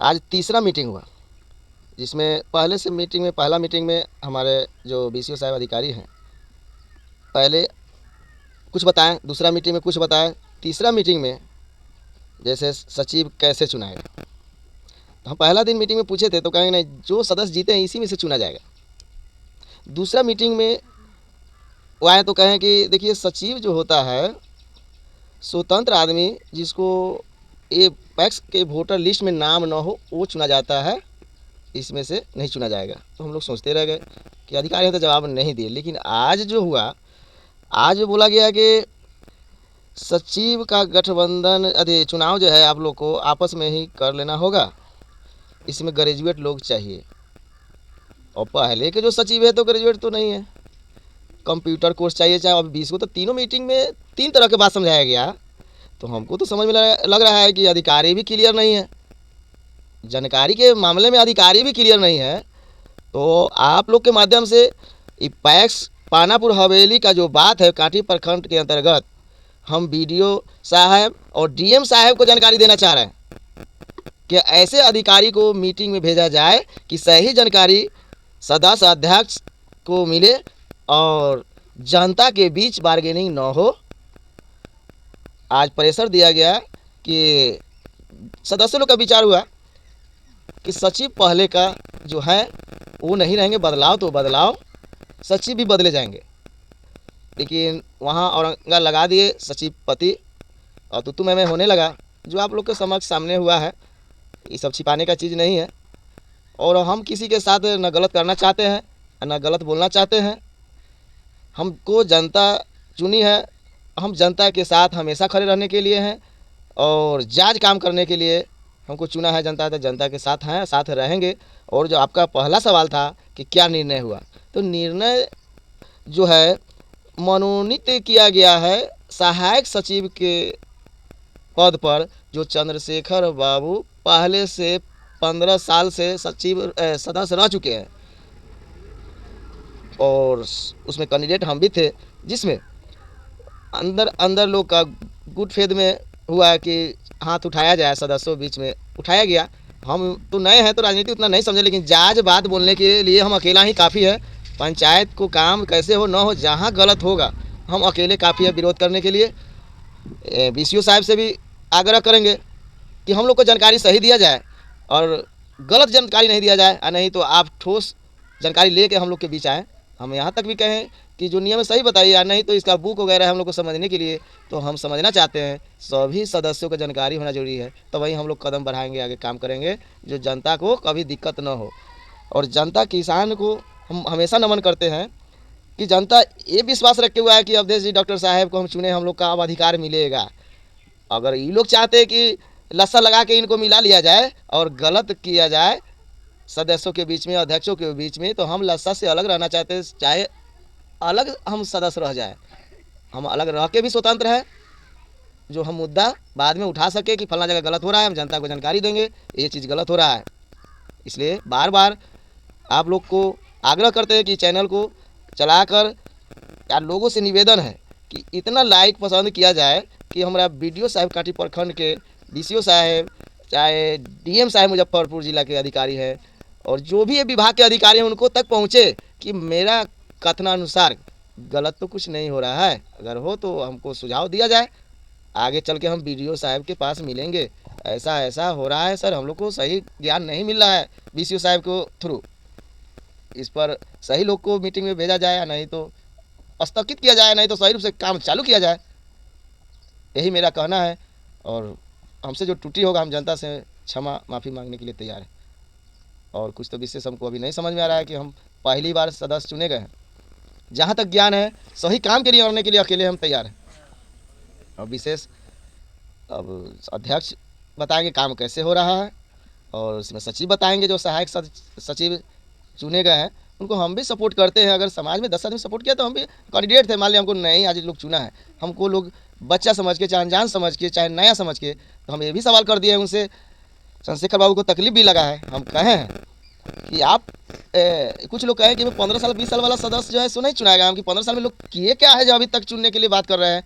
आज तीसरा मीटिंग हुआ, जिसमें पहला मीटिंग में हमारे जो बीसीओ साहब अधिकारी हैं, पहले कुछ बताएं, दूसरा मीटिंग में कुछ बताएं, तीसरा मीटिंग में जैसे सचिव कैसे चुनाएगा। तो हम पहला दिन मीटिंग में पूछे थे तो कहेंगे नहीं, जो सदस्य जीते हैं इसी में से चुना जाएगा। दूसरा मीटिंग में वो आए तो कहें कि देखिए, सचिव जो होता है स्वतंत्र आदमी, जिसको ये पैक्स के वोटर लिस्ट में नाम न हो, वो चुना जाता है, इसमें से नहीं चुना जाएगा। तो हम लोग सोचते रह गए कि अधिकारी तो जवाब नहीं दिए। लेकिन आज जो हुआ, आज बोला गया कि सचिव का गठबंधन चुनाव जो है आप लोग को आपस में ही कर लेना होगा, इसमें ग्रेजुएट लोग चाहिए। और पहले के जो सचिव है तो ग्रेजुएट तो नहीं है, कंप्यूटर कोर्स चाहिए चाहे। अब 20 को तो तीनों मीटिंग में 3 तरह के बात समझाया गया। तो हमको तो समझ में लग रहा है कि अधिकारी भी क्लियर नहीं है, जानकारी के मामले में अधिकारी भी क्लियर नहीं है। तो आप लोग के माध्यम से पैक्स पानापुर हवेली का जो बात है, कांटी प्रखंड के अंतर्गत, हम बीडीओ साहब और डीएम साहब को जानकारी देना चाह रहे हैं कि ऐसे अधिकारी को मीटिंग में भेजा जाए कि सही जानकारी सदस्य अध्यक्ष को मिले और जनता के बीच बार्गेनिंग न हो। आज प्रेशर दिया गया कि सदस्यों लोग का विचार हुआ कि सचिव पहले का जो है वो नहीं रहेंगे, बदलाव तो बदलाव, सचिव भी बदले जाएंगे। लेकिन वहाँ औरंगा लगा दिए सचिव पति, और तो मैं होने लगा। जो आप लोग के समक्ष सामने हुआ है, ये सब छिपाने का चीज़ नहीं है। और हम किसी के साथ न गलत करना चाहते हैं न गलत बोलना चाहते हैं। हमको जनता चुनी है, हम जनता के साथ हमेशा खड़े रहने के लिए हैं और जायज़ काम करने के लिए हमको चुना है जनता। तो जनता के साथ हैं, साथ रहेंगे। और जो आपका पहला सवाल था कि क्या निर्णय हुआ, तो निर्णय जो है मनोनीत किया गया है सहायक सचिव के पद पर, जो चंद्रशेखर बाबू पहले से 15 साल से सचिव सदस्य रह चुके हैं। और उसमें कैंडिडेट हम भी थे, जिसमें अंदर लोग का गुड फेथ में हुआ कि हाथ उठाया जाए, सदस्यों बीच में उठाया गया। हम तो नए हैं तो राजनीति उतना नहीं समझे, लेकिन जायज़ बात बोलने के लिए हम अकेला ही काफ़ी है। पंचायत को काम कैसे हो ना हो, जहाँ गलत होगा हम अकेले काफ़ी है विरोध करने के लिए। बीसीओ साहब से भी आग्रह करेंगे कि हम लोग को जानकारी सही दिया जाए और गलत जानकारी नहीं दिया जाए, और नहीं तो आप ठोस जानकारी लेके हम लोग के बीच आएँ। हम यहाँ तक भी कहें कि जो नियम है सही बताइए, या नहीं तो इसका बुक वगैरह हम लोग को समझने के लिए, तो हम समझना चाहते हैं। सभी सदस्यों को जानकारी होना जरूरी है, तो वहीं हम लोग कदम बढ़ाएंगे, आगे काम करेंगे, जो जनता को कभी दिक्कत ना हो। और जनता किसान को हम हमेशा नमन करते हैं कि जनता ये विश्वास रखे हुआ है कि अवधेश जी डॉक्टर साहब को हम चुने, हम लोग का अब अधिकार मिलेगा। अगर ये लोग चाहते हैं कि लस्सा लगा के इनको मिला लिया जाए और गलत किया जाए सदस्यों के बीच में, अध्यक्षों के बीच में, तो हम लस्सा से अलग रहना चाहते हैं। चाहे अलग हम सदस्य रह जाए, हम अलग रह के भी स्वतंत्र है, जो हम मुद्दा बाद में उठा सके कि फलना जगह गलत हो रहा है, हम जनता को जानकारी देंगे ये चीज़ गलत हो रहा है। इसलिए बार बार आप लोग को आग्रह करते हैं कि चैनल को चलाकर, यार लोगों से निवेदन है कि इतना लाइक पसंद किया जाए कि हमारा बीडीओ साहब कांटी प्रखंड के, बीसीओ साहब, चाहे डीएम साहब मुजफ्फरपुर जिला के अधिकारी हैं, और जो भी ये विभाग के अधिकारी हैं, उनको तक पहुँचे कि मेरा कथनानुसार गलत तो कुछ नहीं हो रहा है। अगर हो तो हमको सुझाव दिया जाए, आगे चल के हम बीडीओ साहब के पास मिलेंगे, ऐसा ऐसा हो रहा है सर, हम लोग को सही ज्ञान नहीं मिल रहा है बीसीओ साहब को थ्रू। इस पर सही लोग को मीटिंग में भेजा जाए, या नहीं तो स्थगित किया जाए, नहीं तो सही रूप से काम चालू किया जाए। यही मेरा कहना है। और हमसे जो त्रुटि होगा, हम जनता से क्षमा माफ़ी मांगने के लिए तैयार हैं। और कुछ तो विशेष हमको अभी नहीं समझ में आ रहा है कि हम पहली बार सदस्य चुने गए हैं। जहाँ तक ज्ञान है, सही काम के लिए करने के लिए अकेले हम तैयार हैं। और विशेष अब अध्यक्ष बताएंगे काम कैसे हो रहा है, और उसमें सचिव बताएंगे, जो सहायक सचिव चुने गए हैं उनको हम भी सपोर्ट करते हैं। अगर समाज में 10 आदमी सपोर्ट किया तो हम भी कैंडिडेट थे, मान लिया हमको नहीं आज लोग चुना है, हमको लोग बच्चा समझ के, चाहे अनजान समझ के, चाहे नया समझ के, तो हम ये भी सवाल कर दिए हैं उनसे। चंद्रशेखर बाबू को तकलीफ भी लगा है। हम कहे हैं कि आप कुछ लोग कहें कि 15 साल 20 साल वाला सदस्य जो है सो नहीं चुनाएगा। हम कि 15 साल में लोग किए क्या है जो अभी तक चुनने के लिए बात कर रहे हैं।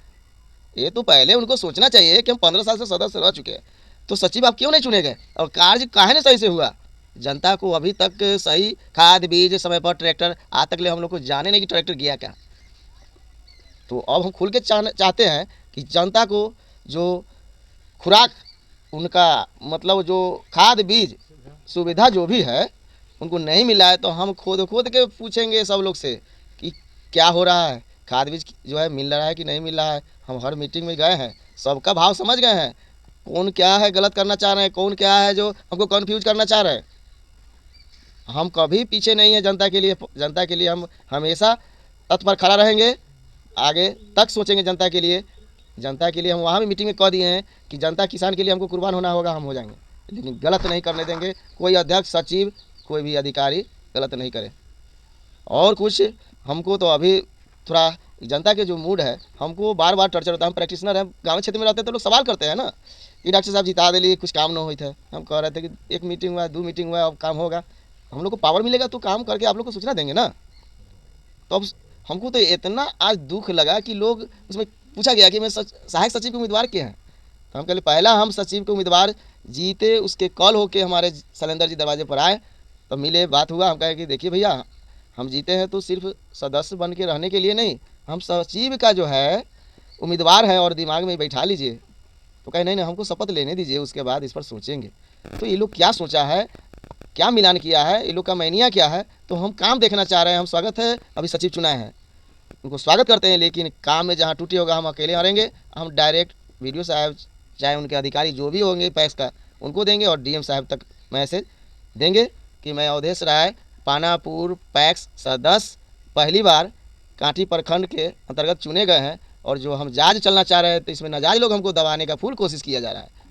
ये तो पहले उनको सोचना चाहिए कि हम 15 साल से सदस्य रह चुके हैं, तो सचिव आप क्यों नहीं चुने गए और कार्य काहे नहीं सही से हुआ? जनता को अभी तक सही खाद बीज समय पर ट्रैक्टर आज तक ले हम लोग को जाने नहीं कि ट्रैक्टर गया क्या। तो अब हम खुल के चाहते हैं कि जनता को जो खुराक उनका मतलब जो खाद बीज सुविधा जो भी है उनको नहीं मिला है, तो हम खोद खोद के पूछेंगे सब लोग से कि क्या हो रहा है, खाद बीज जो है मिल रहा है कि नहीं मिल रहा है। हम हर मीटिंग में गए हैं, सबका भाव समझ गए हैं, कौन क्या है गलत करना चाह रहे हैं, कौन क्या है जो हमको कन्फ्यूज करना चाह रहे हैं। हम कभी पीछे नहीं है जनता के लिए। जनता के लिए हम हमेशा तत्पर खड़ा रहेंगे, आगे तक सोचेंगे जनता के लिए। जनता के लिए हम वहाँ भी मीटिंग में कह दिए हैं कि जनता किसान के लिए हमको कुर्बान होना होगा, हम हो जाएंगे, लेकिन गलत नहीं करने देंगे। कोई अध्यक्ष सचिव कोई भी अधिकारी गलत नहीं करे। और कुछ हमको तो अभी थोड़ा जनता के जो मूड है हमको बार बार टर्चर होता है। हम प्रैक्टिशनर हैं, गाँव क्षेत्र में रहते हैं तो लोग सवाल करते हैं ना कि डॉक्टर साहब जिता दिली, कुछ काम ना हुई थे। हम कह रहे थे कि 1 मीटिंग हुआ, 2 मीटिंग हुआ, अब काम होगा। हम लोग को पावर मिलेगा तो काम करके आप लोग को सूचना देंगे ना। तो अब हमको तो इतना आज दुख लगा कि लोग उसमें पूछा गया कि मैं सहायक सचिव के उम्मीदवार के हैं। तो हम कहले पहला हम सचिव के उम्मीदवार जीते, उसके कॉल होके हमारे शैलेंद्र जी दरवाजे पर आए, तो मिले, बात हुआ। हम कहे कि देखिए भैया, हम जीते हैं तो सिर्फ सदस्य बन के रहने के लिए नहीं, हम सचिव का जो है उम्मीदवार है और दिमाग में बैठा लीजिए। तो कहे नहीं नहीं, हमको शपथ लेने दीजिए, उसके बाद इस पर सोचेंगे। तो ये लोग क्या सोचा है, क्या मिलान किया है, ये लोग का मैनिया क्या है, तो हम काम देखना चाह रहे हैं। हम स्वागत है, अभी सचिव चुनाए हैं, उनको स्वागत करते हैं, लेकिन काम में जहाँ टूटी होगा हम अकेले हारेंगे। हम डायरेक्ट वीडियो साहब चाहे उनके अधिकारी जो भी होंगे पैक्स का उनको देंगे और डीएम साहब तक मैसेज देंगे कि मैं अवधेश राय पानापुर पैक्स सदस्य पहली बार कांटी प्रखंड के अंतर्गत चुने गए हैं, और जो हम जाज चलना चाह रहे हैं तो इसमें नाजायज लोग हमको दबाने का फुल कोशिश किया जा रहा है।